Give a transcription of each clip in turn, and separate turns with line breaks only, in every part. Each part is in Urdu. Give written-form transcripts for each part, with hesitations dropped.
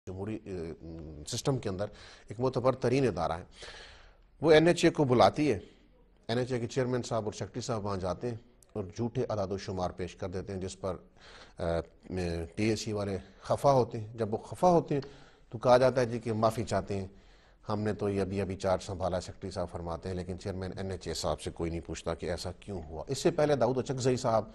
جمہوری سسٹم کے اندر ایک معتبر ترین ادارہ ہے. وہ این ایچ اے کو بلاتی ہے. این ایچ اے کے چیئرمین صاحب اور سیکرٹری صاحب وہاں جاتے ہیں اور جھوٹے اعداد و شمار پیش کر دیتے ہیں جس پر پی اے سی والے خفا ہوتے ہیں. جب وہ خفا ہوتے ہیں تو کہا جاتا ہے جی کہ معافی چاہتے ہیں, ہم نے تو یہ ابھی چارج سنبھالا. سیکرٹری صاحب فرماتے ہیں لیکن چیئرمین این ایچ اے صاحب سے کوئی نہیں پوچھتا کہ ایسا کیوں ہوا. اس سے پہلے داؤد اچکزئی صاحب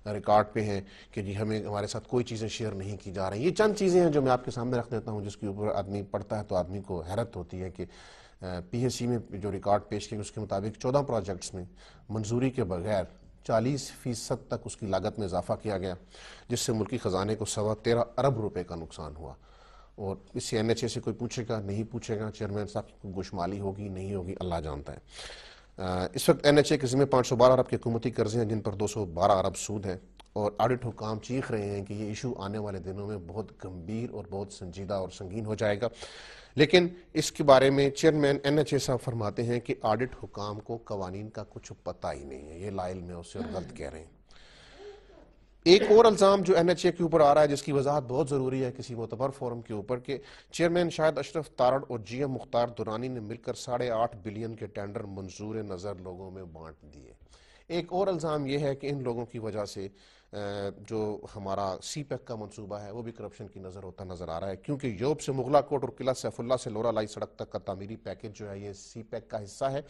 ریکارڈ پہ ہیں کہ جی ہمارے ساتھ کوئی چیزیں شیئر نہیں کی جا رہی. یہ چند چیزیں ہیں جو میں آپ کے سامنے رکھ دیتا ہوں جس کے اوپر آدمی پڑھتا ہے تو آدمی کو حیرت ہوتی ہے کہ پی ایس سی میں جو ریکارڈ پیش کیا اس کے مطابق 14 پروجیکٹس میں منظوری کے بغیر 40% تک اس کی لاگت میں اضافہ کیا گیا, جس سے ملکی خزانے کو 13.25 ارب روپے کا نقصان ہوا. اور اس سے این ایچ اے سے کوئی پوچھے گا نہیں پوچھے گا, چیئرمین صاحب کی گوشمالی ہوگی نہیں ہوگی اللہ جانتا ہے. اس وقت این ایچ اے کے ذمہ 512 ارب کے حکومتی قرضے ہیں جن پر 212 ارب سود ہے, اور آڈٹ حکام چیخ رہے ہیں کہ یہ ایشو آنے والے دنوں میں بہت گمبھیر اور بہت سنجیدہ اور سنگین ہو جائے گا. لیکن اس کے بارے میں چیئرمین این ایچ اے صاحب فرماتے ہیں کہ آڈٹ حکام کو قوانین کا کچھ پتہ ہی نہیں ہے, یہ لا علم ہے اس سے اور غلط کہہ رہے ہیں. ایک اور الزام جو این ایچ اے کے اوپر آ رہا ہے جس کی وضاحت بہت ضروری ہے کسی معتبر فورم کے اوپر, کہ چیئرمین شاہد اشرف تارڑ اور جی ایم مختار دورانی نے مل کر 8.5 بلین کے ٹینڈر منظور نظر لوگوں میں بانٹ دیے. ایک اور الزام یہ ہے کہ ان لوگوں کی وجہ سے جو ہمارا سی پیک کا منصوبہ ہے وہ بھی کرپشن کی نظر ہوتا نظر آ رہا ہے, کیونکہ یوب سے مغلا کوٹ اور قلعہ سیف اللہ سے لورا لائی سڑک تک کا تعمیری پیکج جو ہے یہ سی پیک کا حصہ ہے.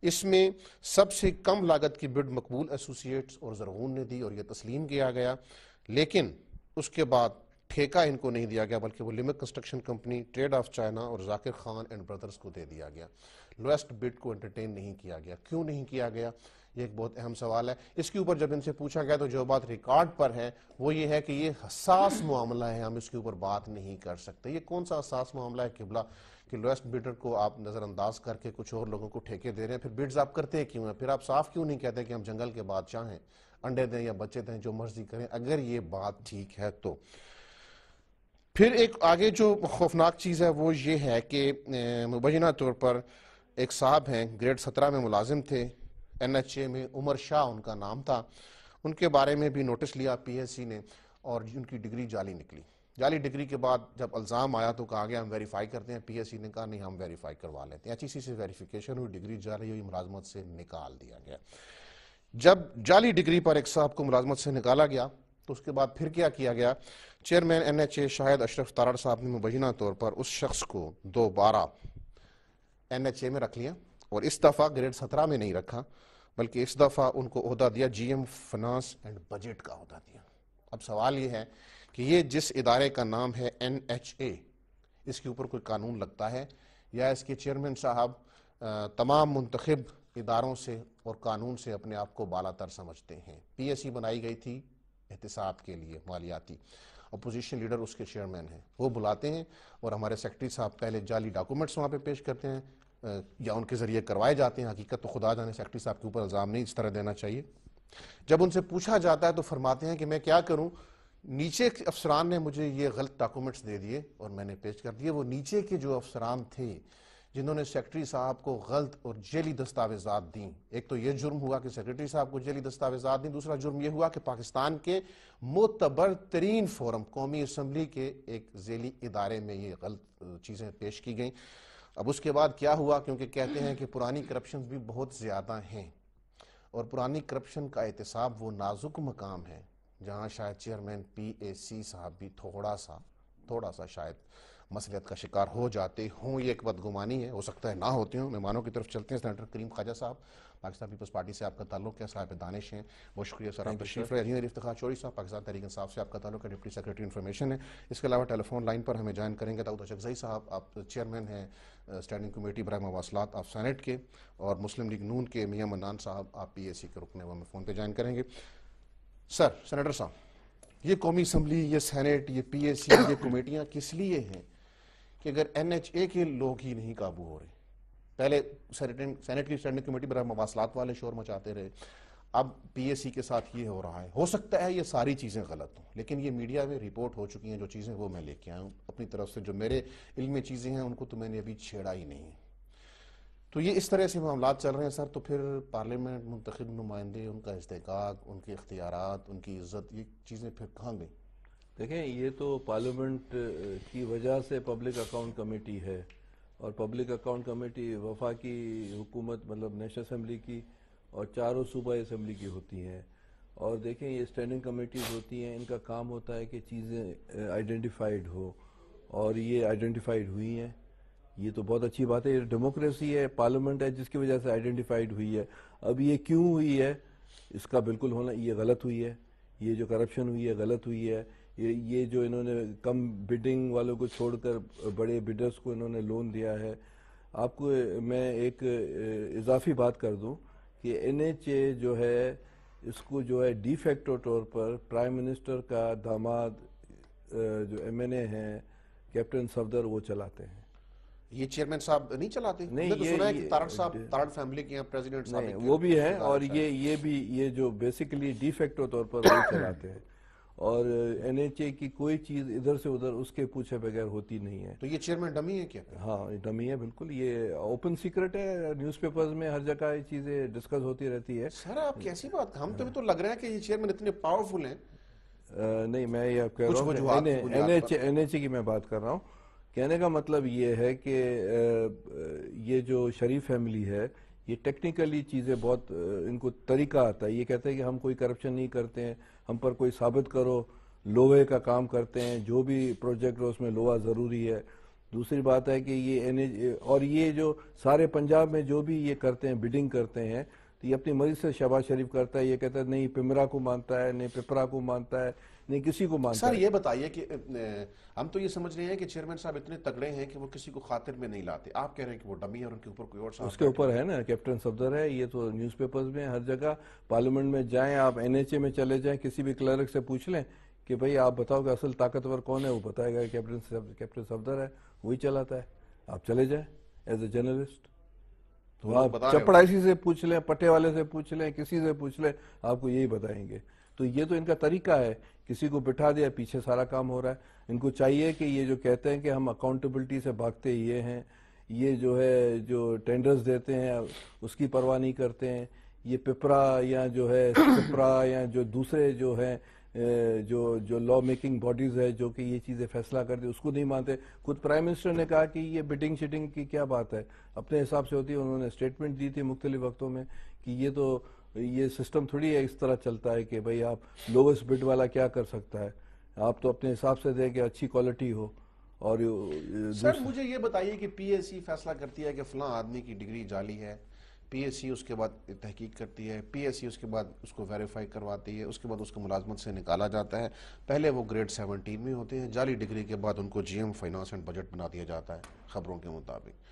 اس میں سب سے کم لاگت کی بڈ مقبول ایسوسیٹس اور زرغون نے دی اور یہ تسلیم کیا گیا, لیکن اس کے بعد ٹھیکہ ان کو نہیں دیا گیا بلکہ وہ Limak construction company, trade of China اور ذاکر خان اینڈ بردرز کو دے دیا گیا. لویسٹ بڈ کو انٹرٹین نہیں کیا گیا. کیوں نہیں کیا گیا یہ ایک بہت اہم سوال ہے. اس کے اوپر جب ان سے پوچھا گیا تو جو بات ریکارڈ پر ہے وہ یہ ہے کہ یہ حساس معاملہ ہے, ہم اس کے اوپر بات نہیں کر سکتے. یہ کون سا حساس معاملہ ہے قبلہ کہ لویسٹ بیڈر کو آپ نظر انداز کر کے کچھ اور لوگوں کو ٹھیکے دے رہے ہیں, پھر بڈز آپ کرتے کیوں ہیں؟ پھر آپ صاف کیوں نہیں کہتے کہ ہم جنگل کے بادشاہ ہیں, انڈے دیں یا بچے دیں جو مرضی کریں؟ اگر یہ بات ٹھیک ہے تو پھر ایک آگے جو خوفناک چیز ہے وہ یہ ہے کہ مبینہ طور پر ایک صاحب ہیں گریڈ 17 میں ملازم تھے این ایچ اے میں, عمر شاہ ان کا نام تھا, ان کے بارے میں بھی نوٹس لیا پی ایس سی نے اور ان کی ڈگری جعلی نکلی. جعلی ڈگری کے بعد جب الزام آیا تو کہا گیا ہم ویریفائی کرتے ہیں. پی ایس سی نے کہا نہیں ہم ویریفائی کروا لیتے ہیں. ایچ ای سی سے ویریفیکیشن ہوئی, ڈگری جعلی ہوئی, ملازمت سے نکال دیا گیا. جب جعلی ڈگری پر ایک صاحب کو ملازمت سے نکالا گیا تو اس کے بعد پھر کیا کیا گیا؟ چیئرمین این ایچ اے شاہد اشرف تارڑ صاحب نے مبینہ طور پر اس شخص کو دوبارہ این ایچ اے میں رکھ لیا, اور اس دفعہ گریڈ 17 میں نہیں رکھا بلکہ اس دفعہ ان کو عہدہ دیا G M finance and budget کا عہدہ دیا. اب سوال یہ ہے کہ یہ جس ادارے کا نام ہے این ایچ اے, اس کے اوپر کوئی قانون لگتا ہے یا اس کے چیئرمین صاحب تمام منتخب اداروں سے اور قانون سے اپنے آپ کو بالا تر سمجھتے ہیں؟ پی ایس سی بنائی گئی تھی احتساب کے لیے مالیاتی, اپوزیشن لیڈر اس کے چیئرمین ہیں, وہ بلاتے ہیں اور ہمارے سیکرٹری صاحب پہلے جعلی ڈاکومنٹس وہاں پہ پیش کرتے ہیں یا ان کے ذریعے کروائے جاتے ہیں. حقیقت تو خدا جانے سیکرٹری صاحب کے اوپر الزام نہیں اس طرح دینا چاہیے. جب ان سے پوچھا جاتا ہے تو فرماتے ہیں کہ میں کیا کروں, نیچے کے افسران نے مجھے یہ غلط ڈاکومنٹس دے دیے اور میں نے پیش کر دیے. وہ نیچے کے جو افسران تھے جنہوں نے سیکرٹری صاحب کو غلط اور جعلی دستاویزات دیں, ایک تو یہ جرم ہوا کہ سیکرٹری صاحب کو جعلی دستاویزات دیں, دوسرا جرم یہ ہوا کہ پاکستان کے معتبر ترین فورم قومی اسمبلی کے ایک ذیلی ادارے میں یہ غلط چیزیں پیش کی گئیں. اب اس کے بعد کیا ہوا, کیونکہ کہتے ہیں کہ پرانی کرپشن بھی بہت زیادہ ہیں اور پرانی کرپشن کا احتساب وہ نازک مقام ہے جہاں شاید چیئرمین پی اے سی صاحب بھی تھوڑا سا شاید مسئلیت کا شکار ہو جاتے ہوں. یہ ایک بدگمانی ہے, ہو سکتا ہے نہ ہوتے ہوں. مہمانوں کی طرف چلتے ہیں. سینیٹر کریم خواجہ صاحب, پاکستان پیپلز پارٹی سے آپ کا تعلق ہے, صاحب دانش ہیں, بہت شکریہ سر آپ تشریف لائے. انجینئر افتخار چوہدری صاحب پاکستان تحریک انصاف سے آپ کا تعلق ہے, ڈپٹی سیکرٹری انفارمیشن ہے. اس کے علاوہ ٹیلی فون لائن پر ہمیں جوائن کریں گے داؤد اچکزئی صاحب, آپ چیئرمین ہیں اسٹینڈنگ کمیٹی برائے مواصلات آف سینٹ کے, اور مسلم لیگ نون کے میاں منان صاحب آپ پی اے سی کے رکن ہیں, وہ ہمیں فون پہ جوائن کریں گے. سر سینیٹر صاحب, یہ قومی اسمبلی, یہ سینٹ, یہ پی اے سی, یہ کمیٹیاں کس لیے ہیں کہ اگر این ایچ اے کے لوگ ہی نہیں قابو ہو رہے؟ پہلے سینٹ کی اسٹینڈنگ کمیٹی برائے مواصلات والے شور مچاتے رہے, اب پی اے سی کے ساتھ یہ ہو رہا ہے. ہو سکتا ہے یہ ساری چیزیں غلط ہوں, لیکن یہ میڈیا میں رپورٹ ہو چکی ہیں جو چیزیں, وہ میں لے کے آیا ہوں اپنی طرف سے. جو میرے علم میں چیزیں ہیں ان کو تو میں نے ابھی چھیڑا ہی نہیں. تو یہ اس طرح سے معاملات چل رہے ہیں سر, تو پھر پارلیمنٹ, منتخب نمائندے, ان کا استحقاق, ان کے اختیارات, ان کی عزت, یہ چیزیں پھر کہاں گئیں؟
دیکھیں یہ تو پارلیمنٹ کی وجہ سے پبلک اکاؤنٹ کمیٹی ہے، اور پبلک اکاؤنٹ کمیٹی وفاقی حکومت مطلب نیشنل اسمبلی کی اور چاروں صوبائی اسمبلی کی ہوتی ہیں. اور دیکھیں یہ اسٹینڈنگ کمیٹیز ہوتی ہیں، ان کا کام ہوتا ہے کہ چیزیں آئیڈینٹیفائڈ ہو، اور یہ آئیڈینٹیفائڈ ہوئی ہیں. یہ تو بہت اچھی بات ہے، یہ ڈیموکریسی ہے، پارلیمنٹ ہے جس کی وجہ سے آئیڈینٹیفائڈ ہوئی ہے. اب یہ کیوں ہوئی ہے اس کا بالکل ہونا، یہ غلط ہوئی ہے. یہ جو کرپشن ہوئی ہے غلط ہوئی ہے. یہ جو انہوں نے کم بڈنگ والوں کو چھوڑ کر بڑے بڈرز کو انہوں نے لون دیا ہے. آپ کو میں ایک اضافی بات کر دوں کہ این ایچ اے جو ہے اس کو جو ہے ڈی فیکٹو طور پر پرائم منسٹر کا داماد جو ایم این اے ہیں کیپٹن صفدر وہ چلاتے ہیں.
یہ چیئرمین صاحب نہیں چلاتے؟ میں تو سنا ہے کہ تارڑ صاحب تارڑ فیملی کے ہیں پریزیڈنٹ صاحب.
نہیں وہ بھی ہیں، اور یہ بھی یہ جو بیسیکلی ڈی فیکٹو طور پر وہی چلاتے ہیں، اور این ایچ اے کی کوئی چیز ادھر سے ادھر اس کے پوچھے بغیر ہوتی نہیں ہے.
تو یہ چیئرمین ڈمی ہے کیا؟
ہاں ڈمی ہے بالکل، یہ اوپن سیکرٹ ہے، نیوز پیپرز میں ہر جگہ یہ چیزیں ڈسکس ہوتی رہتی ہے.
سر آپ کیسی بات، ہم تو لگ رہا ہے کہ یہ چیئرمین اتنے پاورفل ہیں.
نہیں میں یہ کہہ رہا ہوں این ایچ اے کی میں بات کر رہا ہوں. کہنے کا مطلب یہ ہے کہ یہ جو شریف فیملی ہے یہ ٹیکنیکلی چیزیں بہت ان کو طریقہ آتا ہے. یہ کہتے ہیں کہ ہم کوئی کرپشن نہیں کرتے ہیں، ہم پر کوئی ثابت کرو. لوہے کا کام کرتے ہیں، جو بھی پروجیکٹ ہو اس میں لوہا ضروری ہے. دوسری بات ہے کہ یہ اور یہ جو سارے پنجاب میں جو بھی یہ کرتے ہیں بڈنگ کرتے ہیں تو یہ اپنی مرضی سے شہباز شریف کرتا ہے. یہ کہتا ہے نہیں پمرا کو مانتا ہے، نہیں پپرا کو مانتا ہے، نہیں کسی کو مانتا ہے.
سر یہ بتائیے کہ ہم تو یہ سمجھ رہے ہیں کہ چیئرمین صاحب اتنے تگڑے ہیں کہ وہ کسی کو خاطر میں نہیں لاتے. آپ کہہ رہے ہیں کہ وہ ڈمی ہے اور ان کے اوپر کوئی اور صاحب
اس کے اوپر ہے نا کیپٹن صفدر ہے. یہ تو نیوز پیپرز میں ہر جگہ، پارلیمنٹ میں جائیں آپ، این ایچ اے میں چلے جائیں، کسی بھی کلرک سے پوچھ لیں کہ بھئی آپ بتاؤ کہ اصل طاقتور کون ہے، وہ بتائے گا کیپٹن صفدر ہے، وہی چلاتا ہے. آپ چلے جائیں ایز اے جرنلسٹ تو آپ چپڑاسی سے پوچھ لیں، پٹے والے سے پوچھ لیں، کسی سے پوچھ لیں، آپ کو یہی بتائیں گے. تو یہ تو ان کا طریقہ ہے، کسی کو بٹھا دیا پیچھے سارا کام ہو رہا ہے. ان کو چاہیے کہ یہ جو کہتے ہیں کہ ہم اکاؤنٹیبلٹی سے بھاگتے یہ ہیں، یہ جو ہے جو ٹینڈرز دیتے ہیں اس کی پرواہ نہیں کرتے ہیں. یہ پپرا یا جو ہے سپرا یا جو دوسرے جو ہیں جو لا میکنگ باڈیز ہے جو کہ یہ چیزیں فیصلہ کرتے اس کو نہیں مانتے. خود پرائم منسٹر نے کہا کہ یہ بڈنگ شٹنگ کی کیا بات ہے، اپنے حساب سے ہوتی ہے. انہوں نے اسٹیٹمنٹ دی تھی مختلف وقتوں میں کہ یہ تو یہ سسٹم تھوڑی ہے اس طرح چلتا ہے کہ بھئی آپ لووسٹ بڈ والا کیا کر سکتا ہے، آپ تو اپنے حساب سے دیں کہ اچھی کوالٹی ہو. اور
سر مجھے یہ بتائیے کہ پی ایس سی فیصلہ کرتی ہے کہ فلاں آدمی کی ڈگری جعلی ہے، پی ایس سی اس کے بعد تحقیق کرتی ہے، پی ایس سی اس کے بعد اس کو ویریفائی کرواتی ہے، اس کے بعد اس کو ملازمت سے نکالا جاتا ہے. پہلے وہ گریڈ 17 میں ہوتے ہیں، جعلی ڈگری کے بعد ان کو G M finance and budget بنا دیا جاتا ہے خبروں کے مطابق.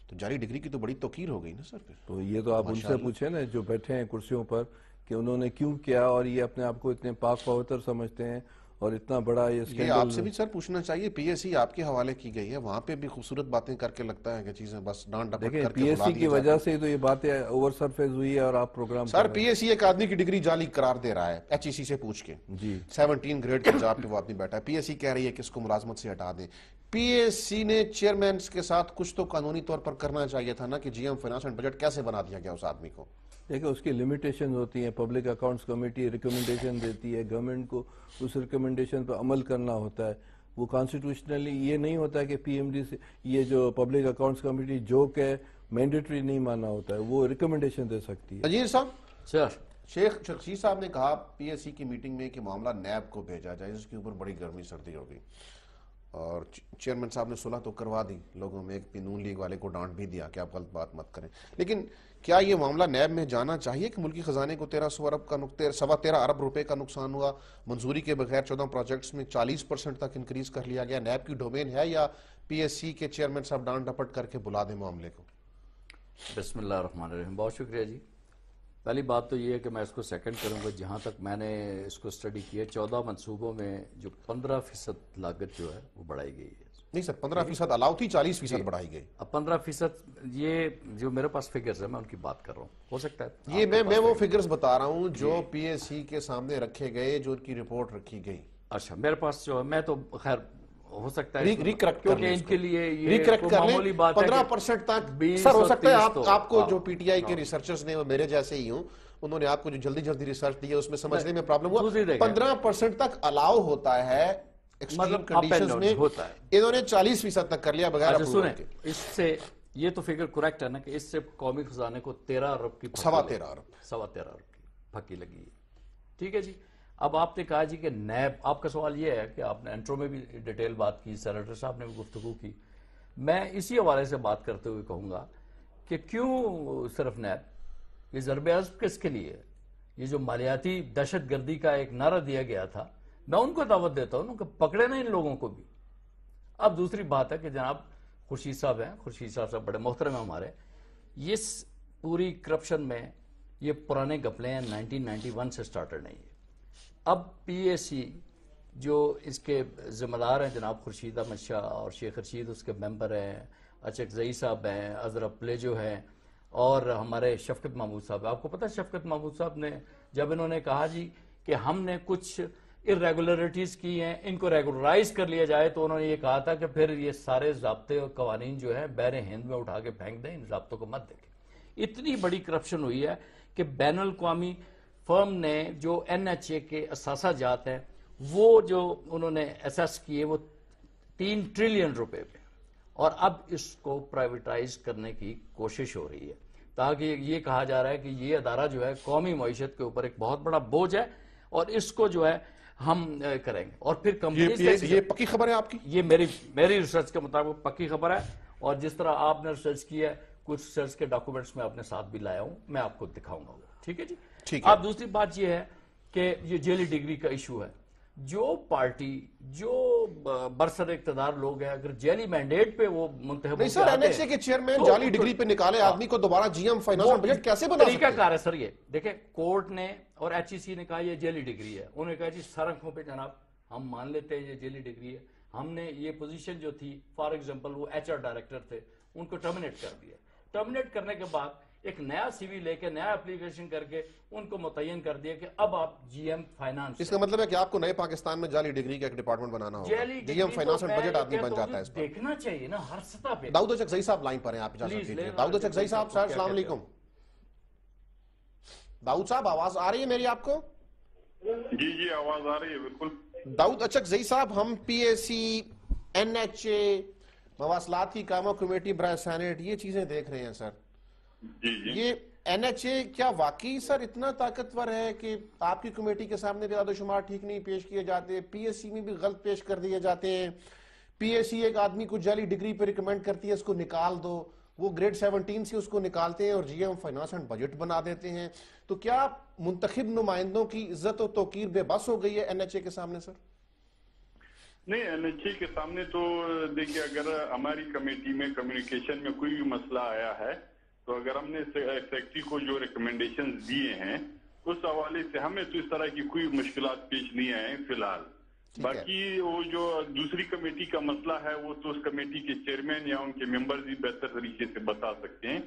تو جعلی ڈگری کی تو بڑی توقیر ہو گئی نا سر پھر.
تو یہ تو آپ ان سے پوچھیں نا جو بیٹھے ہیں کرسیوں پر کہ انہوں نے کیوں کیا، اور یہ اپنے آپ کو اتنے پاک پوتر سمجھتے ہیں اور اتنا بڑا یہ
اسکینڈل. آپ سے بھی سر پوچھنا چاہیے، پی ایس سی آپ کے حوالے کی گئی ہے، وہاں پہ بھی خوبصورت باتیں کر کے لگتا ہے کہ چیزیں بس ڈانٹ ڈپٹ کر کے
پی ایس سی کی وجہ سے تو یہ باتیں اوور سرفیس ہوئی ہے. اور آپ پروگرام
سر پی ایس سی ایک آدمی کی ڈگری جعلی قرار دے رہا ہے ایچ ای سی سے پوچھ کے، 17 گریڈ کی جاب پہ وہ آدمی بیٹھا ہے. پی ایس سی کہہ رہی ہے کہ اس کو ملازمت سے ہٹا دیں. پی ایس سی نے چیئرمین کے ساتھ کچھ تو قانونی طور پر کرنا چاہیے تھا نا کہ G M finance and budget کیسے بنا دیا گیا اس آدمی کو.
دیکھیں اس کی لمیٹیشن ہوتی ہیں. پبلک اکاؤنٹس کمیٹی ریکمنڈیشن دیتی ہے، گورنمنٹ کو اس ریکمنڈیشن پر عمل کرنا ہوتا ہے. وہ کانسٹیٹیوشنلی یہ نہیں ہوتا ہے کہ پی ایم ڈی سے یہ جو پبلک اکاؤنٹس کمیٹی جو کہ مینڈیٹری نہیں ماننا ہوتا ہے، وہ ریکمنڈیشن دے سکتی ہے.
اجیر صاحب، شیخ شخصی صاحب نے کہا پی ایس سی کی میٹنگ میں کہ معاملہ نیب کو بھیجا جائے، اس کے اوپر بڑی گرمی سردی ہو گئی. اور چیئرمین صاحب نے صلح تو کروا دی لوگوں میں، ایک نون لیگ والے کو ڈانٹ بھی دیا کہ آپ غلط بات مت کریں. لیکن کیا یہ معاملہ نیب میں جانا چاہیے کہ ملکی خزانے کو 13 ارب روپے کا نقصان ہوا، منظوری کے بغیر 14 پروجیکٹس میں 40% تک انکریز کر لیا گیا. نیب کی ڈومین ہے یا پی ایس سی کے چیئرمین صاحب ڈانٹ ڈپٹ کر کے بلا دیں معاملے کو؟
بسم اللہ الرحمن الرحیم. بہت شکریہ جی. پہلی بات تو یہ ہے کہ میں اس کو سیکنڈ کروں گا. جہاں تک میں نے اس کو اسٹڈی کیا 14 منصوبوں میں جو 15% لاگت جو ہے وہ بڑھائی گئی ہے.
نہیں سر 15% الاؤ تھی، 40% بڑھائی گئی.
اب 15% یہ جو میرے پاس فگرز ہیں میں ان کی بات کر رہا ہوں. ہو سکتا ہے
یہ میں وہ فگرز بتا رہا ہوں جو پی ایس سی کے سامنے رکھے گئے، جو ان کی رپورٹ رکھی گئی.
اچھا میرے پاس جو میں تو خیر ہو سکتا ہے
ریکریکٹ
کیونکہ ان کے لیے یہ
معمولی بات ہے 15% تک. سر ہو سکتا ہے آپ کو جو پی ٹی آئی کے ریسرچرز نے وہ میرے جیسے ہی ہوں، انہوں نے آپ کو جو جلدی ریسرچ دی ہے اس میں سمجھنے میں پرابلم ہوا. 15% تک الاؤ ہوتا ہے ایکسٹریم
مطلب up and
کنڈیشنز
down
میں
ہوتا ہے.
انہوں نے 40% تک کر لیا بغیر
اچھا
اپروول
سنیں،
کے.
اس سے یہ تو فگر کریکٹ ہے نا کہ اس سے قومی خزانے کو 13 ارب کی
سوا 13 ارب
13.25 ارب کی پھکی لگی ہے. ٹھیک ہے جی. اب آپ نے کہا جی کہ نیب، آپ کا سوال یہ ہے کہ آپ نے انٹرو میں بھی ڈیٹیل بات کی، سینیٹر صاحب نے بھی گفتگو کی. میں اسی حوالے سے بات کرتے ہوئے کہوں گا کہ کیوں صرف نیب؟ یہ ضرب عضب کس کے لیے ہے؟ یہ جو مالیاتی دہشت گردی کا ایک نعرہ دیا گیا تھا، میں ان کو دعوت دیتا ہوں کہ پکڑے نا ان لوگوں کو بھی. اب دوسری بات ہے کہ جناب خورشید صاحب ہیں، خورشید صاحب بڑے محترم ہیں ہمارے، اس پوری کرپشن میں یہ پرانے گپلے ہیں، 1991 سے سٹارٹر نہیں ہے. اب پی اے سی جو اس کے ذمہ دار ہیں جناب خورشید احمد شاہ اور شیخ رشید اس کے ممبر ہیں، اچکزئی صاحب ہیں، اظہر پلیجو ہیں، اور ہمارے شفقت محمود صاحب. آپ کو پتہ ہے شفقت محمود صاحب نے جب انہوں نے کہا جی کہ ہم نے کچھ irregularities کی ہیں، ان کو ریگولرائز کر لیا جائے، تو انہوں نے یہ کہا تھا کہ پھر یہ سارے ضابطے اور قوانین جو ہیں بحر ہند میں اٹھا کے پھینک دیں، ان ضابطوں کو مت دیکھیں. اتنی بڑی کرپشن ہوئی ہے کہ بین الاقوامی فرم نے جو این ایچ اے کے اثاثہ جات ہیں وہ جو انہوں نے اسیس کیے وہ 3 ٹریلین روپے پہ، اور اب اس کو پرائیویٹائز کرنے کی کوشش ہو رہی ہے تاکہ یہ کہا جا رہا ہے کہ یہ ادارہ جو ہے قومی معیشت کے اوپر ایک بہت بڑا بوجھ ہے اور اس کو جو ہے ہم کریں گے. اور پھر کمپنیز
یہ پکی خبر ہے آپ کی؟
یہ میری ریسرچ کے مطابق پکی خبر ہے، اور جس طرح آپ نے ریسرچ کی ہے کچھ ریسرچ کے ڈاکومنٹس میں اپنے ساتھ بھی لایا ہوں، میں آپ کو دکھاؤں گا. ٹھیک ہے جی. اب دوسری بات یہ ہے کہ یہ جیلی ڈگری کا ایشو ہے. جو پارٹی جو برسر اقتدار لوگ ہیں اگر جیلی مینڈیٹ پہ وہ منتخب
نہیں سر، این ایچ اے کے چیئرمین جعلی ڈگری پہ نکالے آدمی کو دوبارہ G M finance and budget کیسے بنا سکتے ہیں؟
طریقہ کار ہے سر. یہ دیکھیں کورٹ نے اور ایچ ای سی نے کہا یہ جیلی ڈگری ہے، انہوں نے کہا جی سر آنکھوں پہ جناب ہم مان لیتے ہیں یہ جیلی ڈگری ہے. ہم نے یہ پوزیشن جو تھی فار ایگزامپل وہ ایچ آر ڈائریکٹر تھے ان کو ٹرمینیٹ کر دیا. ٹرمینیٹ کرنے کے بعد ایک نیا سی وی لے کے نیا اپلیکیشن کر کے ان کو متعین کر دیا کہ اب آپ جی ایم فائنانس.
اس کا مطلب ہے کہ آپ کو نئے پاکستان میں جعلی ڈگری کا ایک ڈپارٹمنٹ بنانا ہوگا. G M finance and budget آدمی بن جاتا ہے اس پر.
دیکھنا چاہیے نا ہر سطح پہ.
داؤد اچکزئی صاحب لائن پر ہیں، آپ اجازت دیجیے. داؤد اچکزئی صاحب سر السلام علیکم. داؤد صاحب آواز آ رہی ہے میری آپ کو؟
جی جی آواز آ رہی ہے بالکل.
داؤد اچکزئی صاحب، ہم پی اے سی، این ایچ اے، مواصلات کی کاموں کمیٹی برائے سینیٹ یہ چیزیں دیکھ رہے ہیں سر.
جی جی
یہ این ایچ اے کیا واقعی سر اتنا طاقتور ہے کہ آپ کی کمیٹی کے سامنے بھی اعداد و شمار ٹھیک نہیں پیش کیے جاتے، پی ایس سی میں بھی غلط پیش کر دیے جاتے ہیں، پی ایس سی ایک آدمی کو جعلی ڈگری پہ ریکمینڈ کرتی ہے اس کو نکال دو، وہ گریڈ 17 سے اس کو نکالتے ہیں اور G M finance and budget بنا دیتے ہیں. تو کیا منتخب نمائندوں کی عزت و توقیر بے بس ہو گئی ہے این ایچ اے کے سامنے سر؟
نہیں، این ایچ اے کے سامنے تو دیکھیے اگر ہماری کمیٹی میں کمیونیکیشن میں کوئی بھی مسئلہ آیا ہے تو اگر ہم نے سیکرٹری کو جو ریکمنڈیشن دیے ہیں اس حوالے سے ہمیں تو اس طرح کی کوئی مشکلات پیش نہیں آئے فی الحال. باقی وہ جو دوسری کمیٹی کا مسئلہ ہے وہ تو اس کمیٹی کے چیئرمین یا ان کے ممبرز ہی بہتر طریقے سے بتا سکتے ہیں.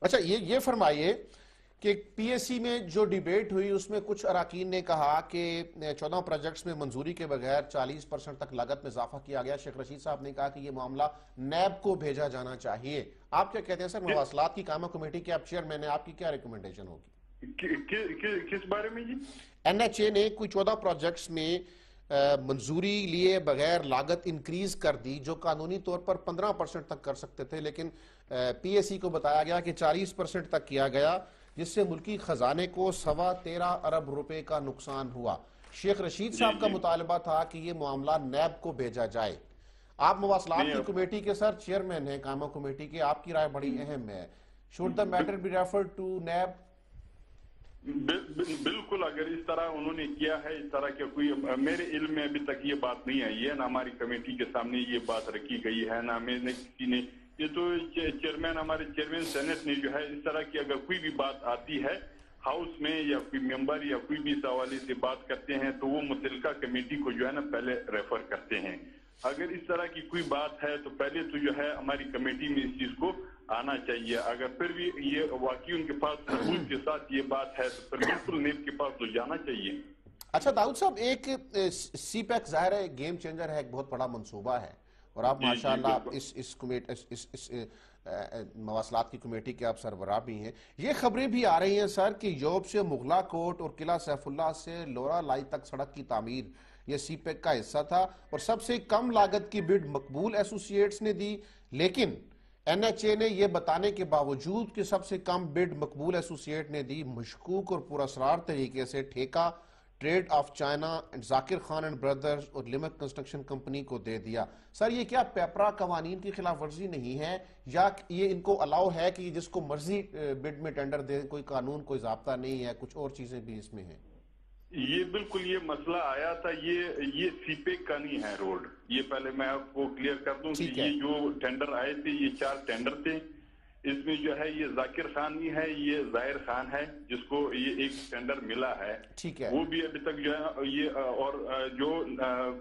اچھا یہ فرمائیے کہ پی ایس سی میں جو ڈیبیٹ ہوئی اس میں کچھ اراکین نے کہا کہ 14 پروجیکٹس میں منظوری کے بغیر 40% تک لاگت میں اضافہ کیا گیا. شیخ رشید صاحب نے کہا کہ یہ معاملہ نیب کو بھیجا جانا چاہیے. آپ کیا کہتے ہیں سر؟ مواصلات کی کاموں کمیٹی کے آپ چیئرمین ہیں، آپ کی کیا ریکمنڈیشن ہوگی؟
کس بارے میں جی؟
این ایچ اے نے کوئی 14 پروجیکٹس میں منظوری لیے بغیر لاگت انکریز کر دی جو قانونی طور پر 15% تک کر سکتے تھے، لیکن پی ایس سی کو بتایا گیا کہ 40% تک کیا گیا، جس سے ملکی خزانے کو 13.25 ارب روپے کا نقصان ہوا. شیخ رشید صاحب کا مطالبہ تھا کہ یہ معاملہ نیب کو بھیجا جائے. آپ مواصلات کی کمیٹی کے سر چیئرمین ہیں، کاموں کمیٹی کے، آپ کی رائے بڑی اہم ہے. Should the matter be referred to NAB?
بالکل، اگر اس طرح انہوں نے کیا ہے، اس طرح کے کوئی میرے علم میں ابھی تک یہ بات نہیں آئی ہے، نہ ہماری کمیٹی کے سامنے یہ بات رکھی گئی ہے، نہ میں نے کسی نے. یہ تو چیئرمین، ہمارے چیئرمین سینٹ نے جو ہے اس طرح کی اگر کوئی بھی بات آتی ہے ہاؤس میں یا کوئی ممبر یا کوئی بھی اس حوالے سے بات کرتے ہیں تو وہ متعلقہ کمیٹی کو جو ہے نا پہلے ریفر کرتے ہیں. اگر اس طرح کی کوئی بات ہے تو پہلے تو جو ہے ہماری کمیٹی میں اس چیز کو آنا چاہیے. اگر پھر بھی یہ واقعی ان کے پاس ثبوت کے ساتھ یہ بات ہے تو پھر بالکل نیب کے پاس تو جانا چاہیے.
اچھا داؤد صاحب، ایک سی پیک ظاہر ہے گیم چینجر ہے، ایک بہت بڑا منصوبہ ہے، اور آپ ماشاءاللہ اس مواصلات کی کمیٹی کے آپ سربراہ بھی ہیں. یہ خبریں بھی آ رہی ہیں سر کہ یورپ سے مغلا کوٹ اور قلعہ سیف اللہ سے لورا لائی تک سڑک کی تعمیر یہ سی پیک کا حصہ تھا اور سب سے کم لاگت کی بڈ مقبول ایسوسیٹس نے دی، لیکن این ایچ اے نے یہ بتانے کے باوجود کہ سب سے کم بڈ مقبول ایسوسیٹ نے دی، مشکوک اور پراسرار طریقے سے ٹھیکہ trade of China, Zakir Khan and brothers اور لمک کنسٹرکشن کمپنی کو دے دیا۔ سر یہ کیا پیپرا قوانین کی خلاف ورزی نہیں ہے، یا یہ ان کو الاؤ ہے کہ جس کو مرضی بڈ میں ٹینڈر دے، کوئی قانون کوئی ضابطہ نہیں ہے، کچھ اور چیزیں بھی اس میں ہیں؟
یہ بالکل یہ مسئلہ آیا تھا، یہ سی پیک کا نہیں ہے روڈ، یہ پہلے میں آپ کو کلیئر کر دوں کہ یہ جو ٹینڈر آئے تھے یہ 4 ٹینڈر تھے، اس میں جو ہے یہ ذاکر خان نہیں ہے، یہ ظاہر خان ہے جس کو یہ ایک ٹینڈر ملا ہے، وہ بھی ابھی تک جو ہے یہ، اور جو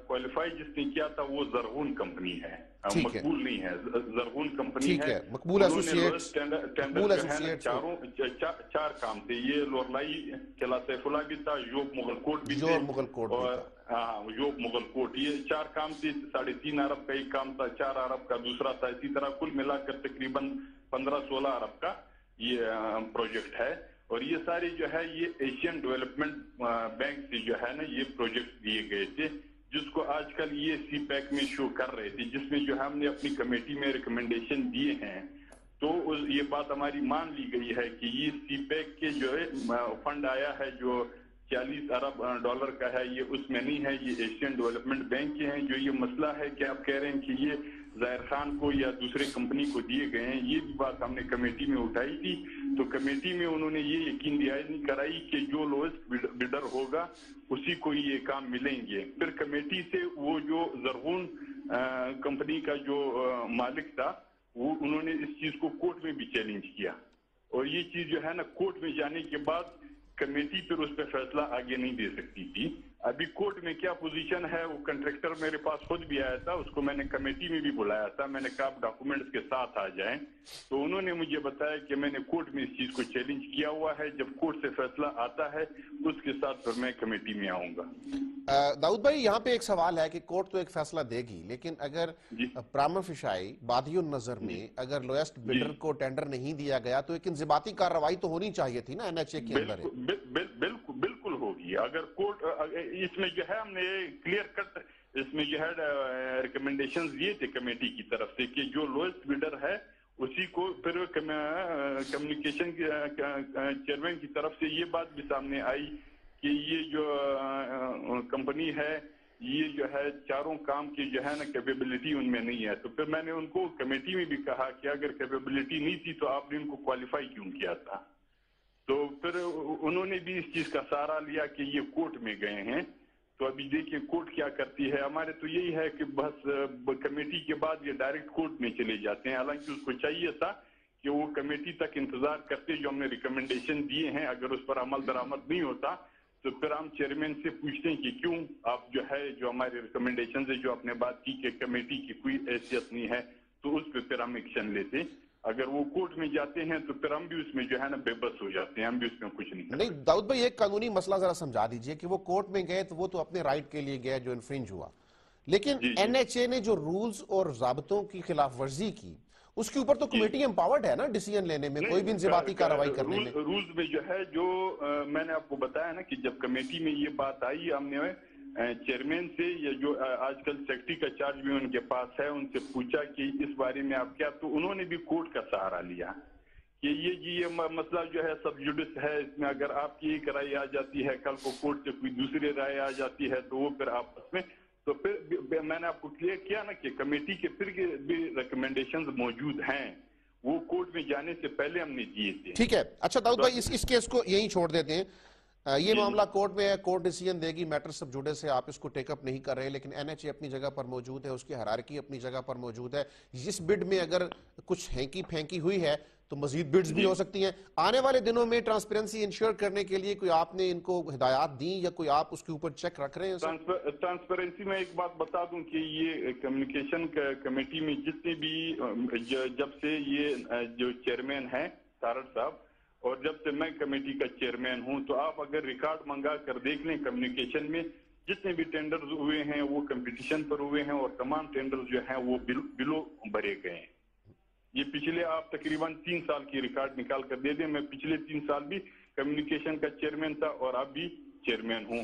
کوالیفائی جس نے کیا تھا وہ زرغون کمپنی ہے، مقبول نہیں ہے، زرغون کمپنی ہے،
مقبول ایسوسیٹس،
ٹینڈر جو ہے چار کام تھے، یہ لورلائی قلعہ سیف اللہ بھی تھا، یوب مغل کوٹ بھی تھے، اور یوب مغل کوٹ، یہ 4 کام تھے، 3.5 ارب کا ایک کام تھا، 4 ارب کا دوسرا تھا، اسی طرح کل ملا کر تقریباً 15-16 ارب کا یہ پروجیکٹ ہے، اور یہ سارے جو ہے یہ ایشین ڈیولپمنٹ بینک سے جو ہے نا یہ پروجیکٹ دیے گئے تھے، جس کو آج کل یہ سی پیک میں شو کر رہے تھے، جس میں جو ہم نے اپنی کمیٹی میں ریکمنڈیشن دیے ہیں، تو یہ بات ہماری مان لی گئی ہے کہ یہ سی پیک کے جو ہے فنڈ آیا ہے جو 40 ارب ڈالر کا ہے، یہ اس میں نہیں ہے، یہ ایشین ڈیولپمنٹ بینک کے ہیں۔ جو یہ مسئلہ ہے کہ آپ کہہ رہے ہیں کہ یہ ظاہر خان کو یا دوسرے کمپنی کو دیے گئے ہیں، یہ بھی بات ہم نے کمیٹی میں اٹھائی تھی، تو کمیٹی میں انہوں نے یہ یقین دہانی کرائی کہ جو لوئسٹ بڈر ہوگا اسی کو یہ کام ملیں گے۔ پھر کمیٹی سے وہ جو زرغون کمپنی کا جو مالک تھا، وہ انہوں نے اس چیز کو کورٹ میں بھی چیلنج کیا، اور یہ چیز جو ہے نا کورٹ میں جانے کے بعد کمیٹی پھر اس پہ فیصلہ آگے نہیں دے سکتی تھی۔ ابھی کورٹ میں کیا پوزیشن ہے، وہ کنٹریکٹر میرے پاس خود بھی آیا تھا، اس کو میں نے کمیٹی میں بھی بلایا تھا، میں نے کہا آپ ڈاکومنٹس کے ساتھ آ جائیں، تو انہوں نے مجھے بتایا کہ میں نے کورٹ میں اس چیز کو چیلنج کیا ہوا ہے، جب کورٹ سے فیصلہ آتا ہے اس کے ساتھ پھر میں کمیٹی میں آؤں گا۔
داؤد بھائی یہاں پہ ایک سوال ہے کہ کورٹ تو ایک فیصلہ دے گی، لیکن اگر پرامہ فشائی بادی النظر میں اگر لوئسٹ بڈر کو ٹینڈر نہیں دیا گیا تو ایک انضباطی کارروائی تو ہونی چاہیے تھی نا این ایچ اے کے اندر۔
بالکل ہوگی، اگر کورٹ اس میں جو ہے ہم نے کلیئر کٹ اس میں جو ہے ریکمنڈیشنز دیے تھے کمیٹی کی طرف سے کہ جو لوئسٹ بڈر ہے اسی کو، پھر کمیونیکیشن چیئرمین کی طرف سے یہ بات بھی سامنے آئی کہ یہ جو کمپنی ہے یہ جو ہے 4 کام کی جو ہے نا کیپیبلٹی ان میں نہیں ہے، تو پھر میں نے ان کو کمیٹی میں بھی کہا کہ اگر کیپیبلٹی نہیں تھی تو آپ نے ان کو کوالیفائی کیوں کیا تھا، تو پھر انہوں نے بھی اس چیز کا سہارا لیا کہ یہ کورٹ میں گئے ہیں، تو ابھی دیکھیں کورٹ کیا کرتی ہے۔ ہمارے تو یہی ہے کہ بس کمیٹی کے بعد یہ ڈائریکٹ کورٹ میں چلے جاتے ہیں، حالانکہ اس کو چاہیے تھا کہ وہ کمیٹی تک انتظار کرتے جو ہم نے ریکمنڈیشن دیے ہیں، اگر اس پر عمل درآمد نہیں ہوتا تو پھر ہم چیئرمین سے پوچھتے ہیں کہ کیوں آپ جو ہے جو ہماری ریکمنڈیشن سے جو آپ نے بات کی کہ کمیٹی کی کوئی حیثیت نہیں ہے، تو اس پہ پھر ہم ایکشن لیتے۔ اگر وہ کورٹ میں جاتے ہیں تو پھر ہم بھی اس میں جو ہے نا بے بس ہو جاتے ہیں، ہم بھی اس میں کچھ نہیں کرتے۔
داؤد بھائی ایک قانونی مسئلہ ذرا سمجھا دیجئے کہ وہ کورٹ میں گئے تو وہ تو اپنے رائٹ کے لیے گئے جو انفرنج ہوا، لیکن این ایچ اے نے جو رولز اور ضابطوں کی خلاف ورزی کی اس کے اوپر تو کمیٹی امپاورڈ ہے نا ڈیسیژن لینے میں، کوئی بھی انضباطی کارروائی کرنے میں۔
رولز میں جو ہے جو میں نے آپ کو بتایا نا کہ جب کمیٹی میں یہ بات آئی، ہم نے چیئرمین سے یا جو آج کل سیکرٹری کا چارج بھی ان کے پاس ہے، ان سے پوچھا کہ اس بارے میں آپ کیا، تو انہوں نے بھی کورٹ کا سہارا لیا کہ یہ مسئلہ جو ہے سب جوڈس ہے، اس میں اگر آپ کی ایک رائے آ جاتی ہے، کل کو کورٹ سے کوئی دوسری رائے آ جاتی ہے تو وہ پھر آپس میں، تو پھر میں نے آپ کو کلیئر کیا نا کہ کمیٹی کے پھر بھی ریکمنڈیشنز موجود ہیں، وہ کورٹ میں جانے سے پہلے ہم نے دیے تھے۔
ٹھیک ہے، اچھا داؤد بھائی اس کیس کو یہیں چھوڑ دیتے ہیں، یہ معاملہ کورٹ میں ہے، کورٹ ڈیسیژن دے گی، میٹر سب جوڑے سے آپ اس کو ٹیک اپ نہیں کر رہے، لیکن این ایچ اے اپنی جگہ پر موجود ہے، اس کی ہرارکی اپنی جگہ پر موجود ہے، جس بڈ میں اگر کچھ ہینکی پھینکی ہوئی ہے تو مزید بڈز بھی ہو سکتی ہیں۔ آنے والے دنوں میں ٹرانسپیرنسی انشور کرنے کے لیے کوئی آپ نے ان کو ہدایات دیں یا کوئی آپ اس کے اوپر چیک رکھ رہے ہیں؟
ٹرانسپیرنسی میں ایک بات بتا دوں کہ یہ کمیونیکیشن کمیٹی میں جتنے بھی جب سے یہ جو چیئرمین ہیں تارڑ صاحب اور جب سے میں کمیٹی کا چیئرمین ہوں، تو آپ اگر ریکارڈ منگا کر دیکھ لیں کمیونیکیشن میں جتنے بھی ٹینڈرز ہوئے ہیں وہ کمپٹیشن پر ہوئے ہیں، اور تمام ٹینڈرز جو ہیں وہ بلو بھرے گئے ہیں۔ یہ پچھلے آپ تقریباً 3 سال کی ریکارڈ نکال کر دے دیں، میں پچھلے 3 سال بھی کمیونیکیشن کا چیئرمین تھا اور اب بھی چیئرمین ہوں،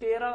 13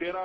13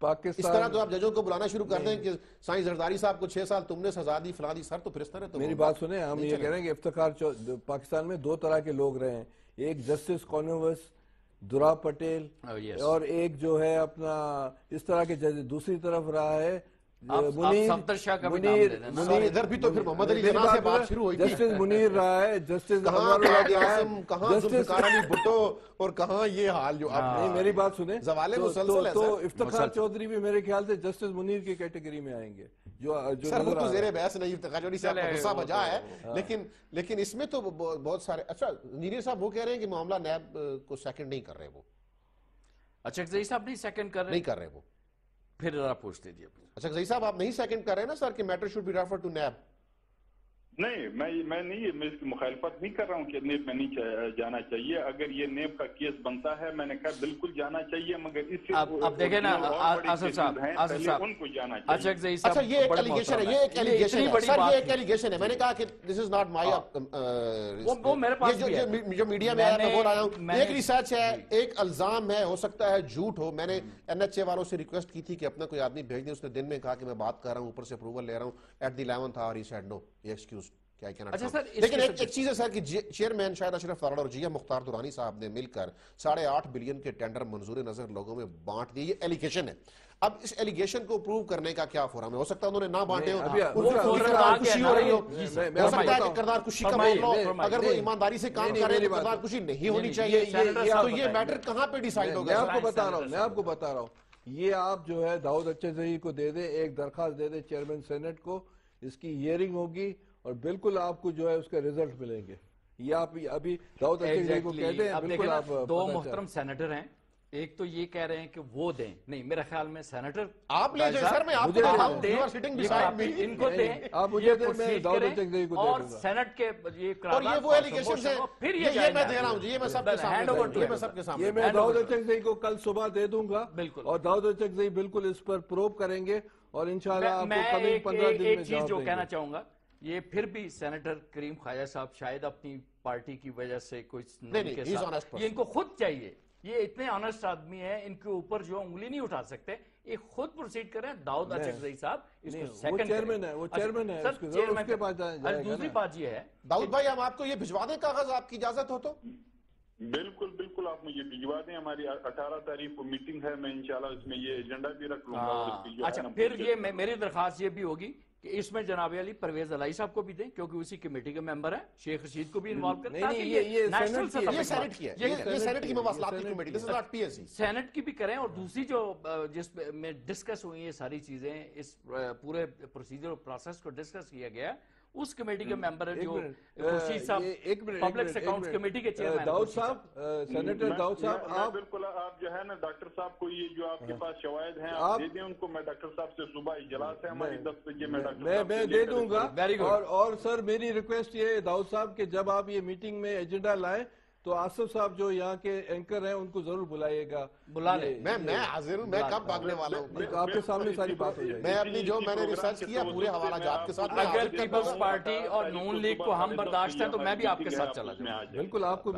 اس طرح تو آپ ججوں کو بلانا شروع کر دیں کہ سائیں زرداری صاحب کو 6 سال تم نے سزا دی فلاں دی سر، تو پھر اس طرح تو
میری بات سنیں، ہم یہ کہہ رہے ہیں کہ افتخار پاکستان میں 2 طرح کے لوگ رہے ہیں، ایک جسٹس کانویس درا پٹیل اور ایک جو ہے اپنا اس طرح کے جج دوسری طرف رہا ہے
ادھر بھی تو پھر محمد علی جناح سے بات شروع ہوئی تھی،
جسٹس منیر رہا ہے، جسٹس
کہاں ذوالفقار علی بھٹو اور کہاں یہ حال جو آپ
نہیں میری بات سنیں،
زوال مسلسل ہے
تو افتخار چودھری بھی میرے خیال سے جسٹس منیر کی کیٹیگری میں آئیں گے جو
سر وہ تو زیر بحث نہیں، افتخار چودھری صاحب کا غصہ بجا ہے، لیکن اس میں تو بہت سارے اچھا نیری صاحب وہ کہہ رہے ہیں کہ معاملہ نیب کو سیکنڈ نہیں کر رہے وہ،
اچھا زئی صاحب نہیں سیکنڈ کر رہے،
نہیں کر رہے وہ،
پھر ذرا پوچھ لیجیے۔
اچھا زئی صاحب آپ نہیں سیکنڈ کر رہے ہیں نا سر کہ matter should be refer to NAB?
نہیں میں نہیں، میں اس کی مخالفت نہیں کر رہا ہوں کہ نیب میں نہیں جانا چاہیے، اگر یہ نیب کا کیس بنتا ہے میں نے کہا بالکل جانا چاہیے، مگر اس سے
اب دیکھیں نا آصف صاحب
ان کو جانا چاہیے۔
اچھا یہ ایک ایلیگیشن ہے، یہ ایک ایلیگیشن ہے سر، یہ ایک ایلیگیشن ہے، میں نے کہا کہ دس از ناٹ مائی،
وہ میرے پاس
جو میڈیا میں آیا میں بول رہا ہوں، ایک ریسرچ ہے، ایک الزام ہے، ہو سکتا ہے جھوٹ ہو، میں نے این ایچ اے والوں سے ریکویسٹ کی تھی کہ اپنا کوئی آدمی بھیج دیں، اس نے دن میں کہا کہ میں بات کر رہا ہوں، اوپر سے اپروول لے رہا ہوں، at the 11th hour he said no, he excused. لیکن ایک چیز ہے سر کہ چیئرمین شاہد اشرف تارڑ اور جی مختار دورانی صاحب نے مل کر 8.5 بلین کے ٹینڈر منظور نظر لوگوں میں بانٹ دیے، یہ ایلیگیشن ہے۔ اب اس ایلیگیشن کو پروو کرنے کا کیا فورم ہے؟ ہو سکتا ہے انہوں نے نہ بانٹے ہو، کردار کشی ہو رہی ہو سکتا ہے کہ کردار کشی کا معاملہ ہو، اگر وہ ایمانداری سے کام کر رہے ہیں تو کردار کشی نہیں ہونی چاہیے، تو یہ میٹر کہاں پہ ڈیسائیڈ ہوگا؟
میں آپ کو بتا رہا ہوں، یہ آپ جو ہے داؤد اچکزئی کو دے دیں، ایک درخواست دے دیں چیئرمین سینٹ کو، اس کی ہیئرنگ ہوگی اور بالکل آپ کو جو ہے اس کے ریزلٹ ملیں گے۔ یہ آپ ابھی داؤد اچکزئی کو کہہ دیں، بالکل آپ
2 محترم سینیٹر ہیں، ایک تو یہ کہہ رہے ہیں کہ وہ دیں، نہیں میرا خیال میں سینیٹر
آپ لے جائیں سر، میں آپ کو
ان کو دیں،
آپ مجھے دیں، میں داؤد اچکزئی کو دے
اور
دوں گا،
سینٹ کے
اور یہ وہ ایلیگیشن ہے، یہ میں دے رہا ہوں، یہ میں سب کے سامنے،
یہ میں داؤد اچکزئی کو کل صبح دے دوں گا، اور داؤد اچکزئی بالکل اس پر پروب کریں گے، اور انشاءاللہ آپ کو کمنگ 15 دن میں
ایک چیز جو کہنا چاہوں گا، یہ پھر بھی سینیٹر کریم خواجہ صاحب شاید اپنی پارٹی کی وجہ سے کوئی یہ ان کو خود چاہیے، یہ اتنے آنسٹ آدمی ہیں، ان کے اوپر جو انگلی نہیں اٹھا سکتے، یہ خود پروسیڈ کریں۔ داؤد اچکزئی صاحب اس کو سیکنڈ
چیئرمین ہے، وہ چیئرمین ہے، اس کے پاس جائے گا۔
دوسری بات یہ ہے
داؤد بھائی ہم آپ کو یہ بھجوا دیں کاغذ، آپ کی اجازت ہو تو؟
بالکل آپ مجھے بھجوا دیں، ہماری 18 تاریخ کو میٹنگ ہے، میں انشاءاللہ اس میں یہ ایجنڈا بھی رکھ لوں گا۔
اچھا پھر یہ میری درخواست یہ بھی ہوگی کہ اس میں جناب علی پرویز علائی صاحب کو بھی دیں، کیونکہ اسی کمیٹی کے ممبر ہیں، شیخ رشید کو بھی انوالو کریں، تاکہ یہ نیشنل سطح
یہ سینٹ کی ہے، یہ سینٹ کی مواصلات کی کمیٹی، this is not PSC،
senate کی بھی کریں، اور دوسری جو جس میں ڈسکس ہوئی یہ ساری چیزیں، اس پورے پروسیجر اور پروسیس کو ڈسکس کیا گیا، اس کمیٹی کے ممبر جو خورشید صاحب پبلک اکاؤنٹس کمیٹی کے چیئرمین
داؤد صاحب، سینیٹر داؤد صاحب، آپ
بالکل آپ جو ہے نا ڈاکٹر صاحب کو یہ جو آپ کے پاس شواہد ہیں آپ دے دیں ان کو، میں ڈاکٹر صاحب سے صبح اجلاس ہے ہماری 10 بجے، میں
دے دوں گا۔ اور سر میری ریکویسٹ یہ ہے داؤد صاحب کہ جب آپ یہ میٹنگ میں ایجنڈا لائیں تو آصف صاحب جو یہاں کے اینکر ہیں ان کو ضرور بلائیے گا،
بلا لیں،
میں حاضر ہوں، میں کب بھاگنے والا ہوں،
آپ کے سامنے ساری بات ہو جائے گی۔
میں اپنی جو میں نے ریسرچ کیا پورے حوالہ جات کے ساتھ،
اگر پیپلز پارٹی اور نون لیگ کو ہم برداشت ہیں تو میں بھی آپ کے ساتھ چلا جاؤں گا،
بالکل آپ کو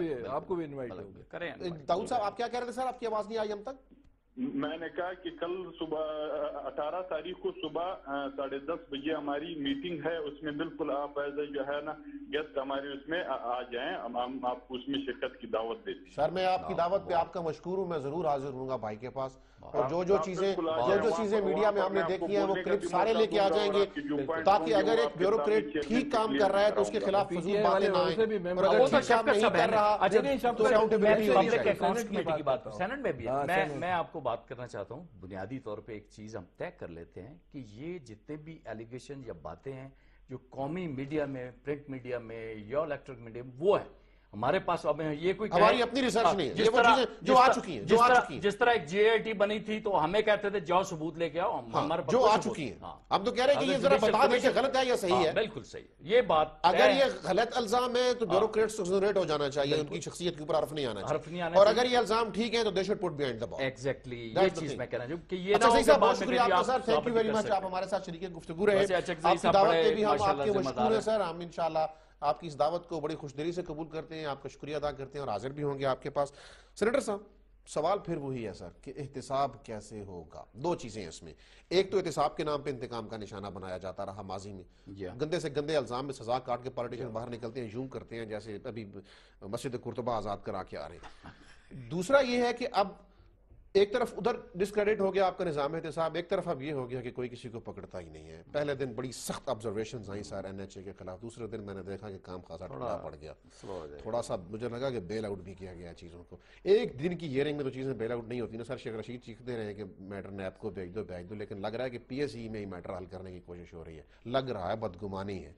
بھی انوائٹ ہوگا۔
کریں
داؤد صاحب آپ کیا کہہ رہے تھے سر؟ آپ کی آواز نہیں آئی ہم تک۔
میں نے کہا کہ کل صبح 18 تاریخ کو صبح 10:30 بجے ہماری میٹنگ ہے، اس میں بالکل آپ ایز اے جو ہے نا گیسٹ ہمارے اس میں آ جائیں، ہم آپ کو اس میں شرکت کی دعوت دیتے ہیں۔
سر میں آپ کی دعوت پہ آپ کا مشکور ہوں، میں ضرور حاضر ہوں گا بھائی کے پاس، اور جو چیزیں میڈیا میں ہم نے دیکھی ہیں وہ کلپ سارے لے کے آ جائیں گے، تاکہ اگر ایک بیوروکریٹ ٹھیک کام کر رہا ہے تو اس کے خلاف فضول باتیں نہ آئیں، اور اگر ٹھیک کام نہیں کر رہا تو اکاؤنٹیبلٹی ہونی چاہیے۔
اکاؤنٹس کمیٹی کی بات سینٹ میں بھی ہے، میں آپ کو بات کرنا چاہتا ہوں، بنیادی طور پہ ایک چیز ہم طے کر لیتے ہیں کہ یہ جتنے بھی ایلیگیشن یا باتیں ہیں جو قومی میڈیا میں، پرنٹ میڈیا میں یا الیکٹرک میڈیا میں، وہ ہے ہمارے پاس، اب یہ کوئی
ہماری اپنی ریسرچ نہیں ہے، یہ وہ چیزیں جو آ چکی ہیں،
جس طرح ایک جے آئی ٹی بنی تھی تو ہمیں کہتے تھے جاؤ ثبوت لے کے آؤ، ہمارے
جو آ چکی ہیں، ہم تو کہہ رہے ہیں کہ یہ ذرا بتا دیں کہ غلط ہے یا صحیح ہے۔
بالکل صحیح، یہ بات
اگر یہ غلط الزام ہے تو بیوروکریٹس ایگزونریٹ ہو جانا چاہیے، ان کی شخصیت کے اوپر حرف نہیں آنا چاہیے، اور اگر یہ الزام ٹھیک ہے تو they should put behind the ball.
Exactly یہ چیز میں کہنا چاہوں کہ یہ
اچھا صحیح صاحب، بہت شکریہ آپ کا سر، تھینک یو ویری مچ، آپ ہمارے ساتھ شریک گفتگو رہے، آپ کی دعوت کے بھی ہم آپ کے مشکور ہیں سر، ہم انشاءاللہ آپ کی اس دعوت کو بڑی خوش دلی سے قبول کرتے ہیں، آپ کا شکریہ ادا کرتے ہیں اور حاضر بھی ہوں گے آپ کے پاس۔ سینیٹر صاحب سوال پھر وہی ہے سر کہ احتساب کیسے ہوگا. دو چیزیں ہیں اس میں. ایک تو احتساب کے نام پہ انتقام کا نشانہ بنایا جاتا رہا ماضی میں, گندے سے گندے الزام میں سزا کاٹ کے پالیٹیشن باہر نکلتے ہیں, یوں کرتے ہیں جیسے ابھی مسجد قرطبہ آزاد کرا کے آ رہے ہیں. دوسرا یہ ہے کہ اب ایک طرف ادھر ڈسکریڈٹ ہو گیا آپ کا نظام احتساب, ایک طرف اب یہ ہو گیا کہ کوئی کسی کو پکڑتا ہی نہیں ہے. پہلے دن بڑی سخت آبزرویشنز آئیں سر NHA کے خلاف, دوسرے دن میں نے دیکھا کہ کام خاصا ٹھنڈا پڑ گیا, تھوڑا سا مجھے لگا کہ بیل آؤٹ بھی کیا گیا چیزوں کو. ایک دن کی ہیئرنگ میں تو چیزیں بیل آؤٹ نہیں ہوتی نا سر. شیخ رشید چیختے رہے کہ میٹر نیب کو بھیج دو, لیکن لگ رہا ہے کہ PSE میں ہی میٹر حل کرنے کی کوشش ہو رہی ہے, لگ رہا ہے بدگمانی ہے.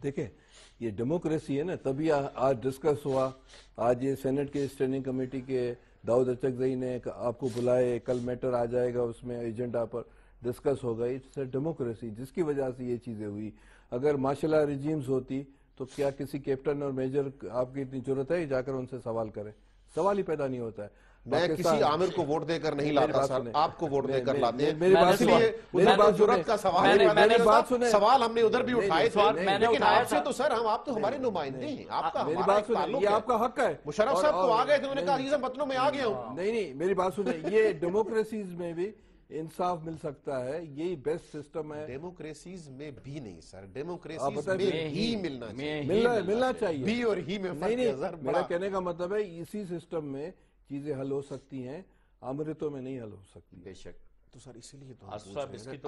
دیکھیں یہ ڈیموکریسی ہے نا, تبھی آج ڈسکس ہوا. آج یہ سینٹ کے اسٹینڈنگ کمیٹی کے داؤد اچکزئی نے آپ کو بلائے, کل میٹر آ جائے گا اس میں ایجنڈا پر ڈسکس ہوگا. اٹس ڈیموکریسی جس کی وجہ سے یہ چیزیں ہوئی. اگر مارشل لا رجیمز ہوتی تو کیا کسی کیپٹن اور میجر آپ کی اتنی ضرورت ہے جا کر ان سے سوال کریں؟ سوال ہی پیدا نہیں ہوتا ہے.
میں کسی عامر کو ووٹ دے کر نہیں لاتا سر, آپ کو ووٹ دے کر لاتے ہیں.
میری بات
ضرورت کا سوال سوال ہم نے ادھر بھی اٹھائے تھے,
میں نے
لیکن
اٹھایا
آپ سے تو سر آپ تو ہمارے نمائندے ہیں, آپ کا
میری
ہمارا
بات سنیں, یہ آپ کا حق ہے.
مشرف صاحب تو آ گئے تھے, انہوں نے کہا عزیزم وطنوں میں آ گیا ہوں.
نہیں میری بات سنیں, یہ ڈیموکریسیز میں بھی انصاف مل سکتا ہے, یہی بیسٹ سسٹم ہے.
ڈیموکریسیز میں بھی نہیں سر, ڈیموکریسیز میں ہی
ملنا چاہیے.
بھی اور ہی میں فرق ہے سر.
میرا کہنے کا مطلب ہے اسی سسٹم میں چیزیں حل ہو سکتی ہیں, امرتوں میں نہیں حل ہو سکتی.
بے شک.
تو سر اسی لیے تو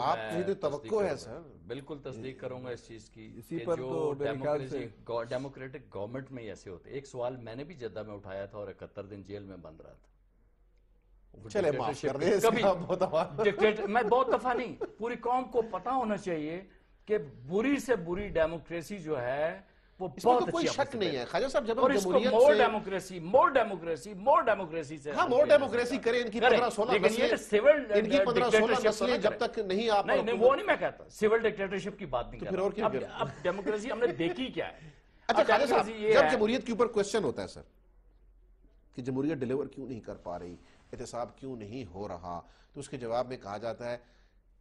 آپ
کی توقع ہے سر.
بالکل تصدیق کروں گا اس چیز کی,
اسی پر تو
ڈیموکریٹک گورنمنٹ میں ایسے ہوتے. ایک سوال میں نے بھی جدہ میں اٹھایا تھا اور 71 دن جیل میں بند رہا تھا.
چلے معاف کر دیں,
میں بہت دفعہ نہیں, پوری قوم کو پتا ہونا چاہیے کہ بری سے بری ڈیموکریسی جو ہے وہ بہت
کوئی شک نہیں ہے. خواجہ صاحب جب
اور اس کو مور ڈیموکریسی سے
ہاں مور ڈیموکریسی کریں, ان کی 15-16 نسلیں جب تک نہیں آپ
نہیں وہ نہیں میں کہتا, سیول ڈکٹیٹرشپ کی بات نہیں کرتا. اب ڈیموکریسی ہم نے دیکھی کیا ہے.
اچھا خواجہ صاحب جب جمہوریت کے اوپر کوسچن ہوتا ہے سر کہ جمہوریت ڈیلیور کیوں نہیں کر پا رہی, احتساب کیوں نہیں ہو رہا, تو اس کے جواب میں کہا جاتا ہے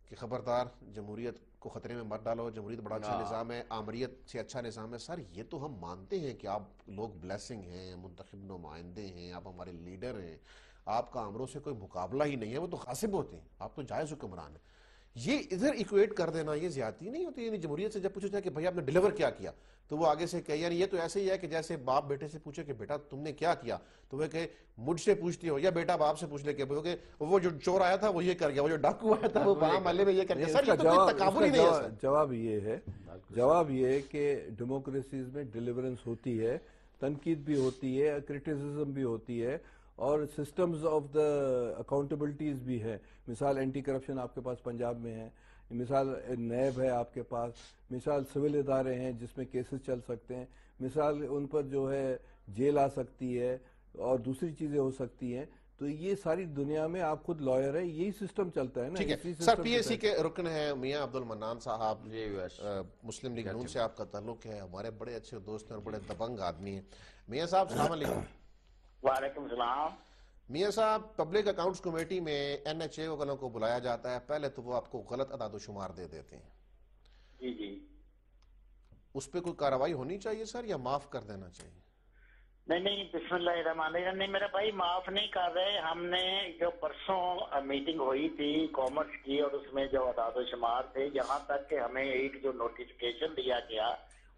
کہ خبردار جمہوریت کو خطرے میں مت ڈالو, جمہوریت بڑا اچھا نظام ہے, آمریت سے اچھا نظام ہے. سر یہ تو ہم مانتے ہیں کہ آپ لوگ بلیسنگ ہیں, منتخب نمائندے ہیں, آپ ہمارے لیڈر ہیں, آپ کا آمروں سے کوئی مقابلہ ہی نہیں ہے, وہ تو غاصب ہوتے ہیں, آپ تو جائز حکمران ہیں. یہ ادھر ایکویٹ کر دینا یہ زیادتی نہیں ہوتی. یعنی جمہوریت سے جب پوچھا جائے کہ بھائی آپ نے ڈیلیور کیا کیا, تو وہ آگے سے کہے یعنی یہ تو ایسے ہی ہے کہ جیسے باپ بیٹے سے پوچھے کہ بیٹا تم نے کیا کیا, تو وہ کہے مجھ سے پوچھتی ہو, یا بیٹا باپ سے پوچھ لے کہ وہ جو چور آیا تھا وہ یہ کر گیا, وہ جو ڈاکو آیا تھا وہ بڑا محلے میں یہ کر گیا. سر یہ تو کوئی تکابر ہی نہیں ہے.
جواب یہ ہے کہ ڈیموکریسیز میں ڈیلیورنس ہوتی ہے, تنقید بھی ہوتی ہے, کرٹیسزم بھی ہوتی ہے, اور سسٹمز آف دا اکاؤنٹیبلٹیز بھی ہے. مثال اینٹی کرپشن آپ کے پاس پنجاب میں ہے, مثال نیب ہے آپ کے پاس, مثال سول ادارے ہیں جس میں کیسز چل سکتے ہیں, مثال ان پر جو ہے جیل آ سکتی ہے اور دوسری چیزیں ہو سکتی ہیں. تو یہ ساری دنیا میں آپ خود لائر ہے, یہی سسٹم چلتا ہے نا.
ٹھیک ہے سر, PSC کے رکن ہیں میاں عبد المنان صاحب, مسلم لیگ نون سے آپ کا تعلق ہے, ہمارے بڑے اچھے دوست ہیں اور بڑے دبنگ آدمی ہیں. میاں صاحب السلام علیکم.
وعلیکم السلام.
میاں صاحب پبلک اکاؤنٹس کمیٹی میں NHA والوں کو بلایا جاتا ہے, پہلے تو وہ آپ کو غلط اعداد و شمار دے دیتے ہیں.
جی جی.
اس پہ کوئی کارروائی ہونی چاہیے سر یا معاف کر دینا چاہیے؟
نہیں بسم اللہ الرحمن الرحیم. نہیں میرا بھائی معاف نہیں کر رہے. ہم نے جو پرسوں میٹنگ ہوئی تھی کامرس کی, اور اس میں جو اعداد و شمار تھے, یہاں تک کہ ہمیں ایک جو نوٹیفیکیشن دیا گیا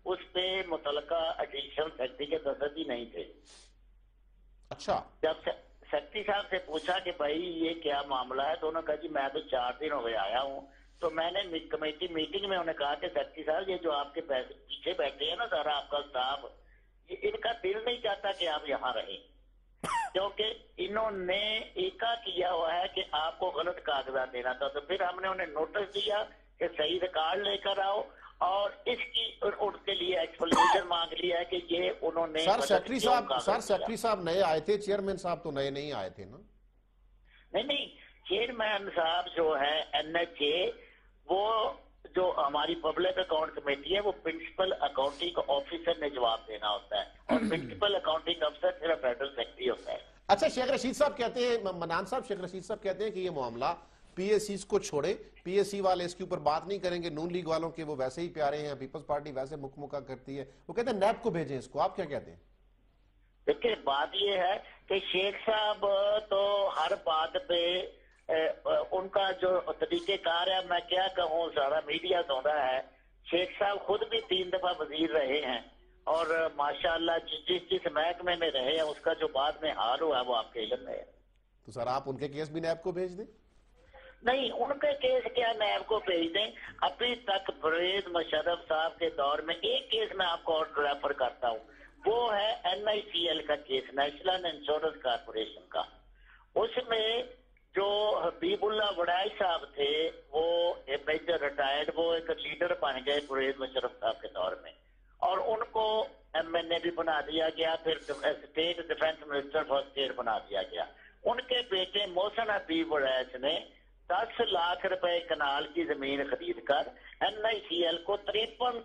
اس پہ متعلقہ ایڈیشنل سیکرٹری کے دستخط ہی نہیں تھے.
اچھا.
جب سیکرٹری صاحب سے پوچھا کہ بھائی یہ کیا معاملہ ہے, تو انہوں نے کہا جی میں تو 4 دن ہو گئے آیا ہوں. تو میں نے کمیٹی میٹنگ میں انہیں کہا کہ سیکرٹری صاحب یہ جو آپ کے پیچھے بیٹھے ہیں نا سارا آپ کا اسٹاف, ان کا دل نہیں چاہتا کہ آپ یہاں رہیں, کیونکہ انہوں نے ایکا کیا ہوا ہے کہ آپ کو غلط کاغذات دینا تھا. تو پھر ہم نے انہیں نوٹس دیا کہ صحیح ریکارڈ لے کر آؤ, اور اس کی ان کے لیے ایکسپلینیشن مانگ لیا ہے کہ یہ انہوں نے.
سر سیکرٹری صاحب نئے آئے تھے, چیئرمین صاحب تو نئے نہیں آئے تھے نا؟
نہیں, چیئرمین صاحب جو ہے NHA, وہ جو ہماری پبلک اکاؤنٹ کمیٹی ہے وہ پرنسپل اکاؤنٹنگ آفیسر نے جواب دینا ہوتا ہے, اور پرنسپل اکاؤنٹنگ افسر صرف فیڈرل سیکرٹری ہوتا ہے.
اچھا شیخ رشید صاحب کہتے ہیں, منان صاحب, شیخ رشید صاحب کہتے ہیں کہ یہ معاملہ PSCs کو چھوڑے, PSC والے اس کے اوپر بات نہیں کریں گے, نون لیگ والوں کے وہ ویسے ہی پیارے ہیں, پیپلز پارٹی ویسے مکمکہ کرتی ہے, وہ کہتے ہیں نیب کو بھیجیں اس کو. آپ کیا کہتے ہیں؟
دیکھیں بات یہ ہے کہ شیخ صاحب تو ہر بات پہ ان کا جو طریقہ کار ہے، میں کیا کہوں، سارا میڈیا دونوں ہے. شیخ صاحب خود بھی 3 دفعہ وزیر رہے ہیں اور ماشاءاللہ جس محکمے میں رہے ہیں اس کا جو بعد میں حال ہوا ہے وہ آپ کے علم میں ہے.
تو سر آپ ان کے کیس بھی نیب کو بھیج دیں.
نہیں، ان کے کیس کیا نیب کو بھیج دیں. ابھی تک پرویز مشرف صاحب کے دور میں ایک کیس میں آپ کو اور ریفر کرتا ہوں، وہ ہے NICL کا کیس، نیشنل انشورنس کارپوریشن کا. اس میں جو حبیب اللہ وڑائی صاحب تھے وہ میجر ریٹائرڈ، وہ ایک لیڈر بن گئے پرویز مشرف صاحب کے دور میں، اور ان کو MNA بھی بنا دیا گیا، پھر state defence minister for state بنا دیا گیا. ان کے بیٹے محسن حبیب وڑیچ نے 10 لاکھ روپے کنال کی زمین خرید کر NICL کو 53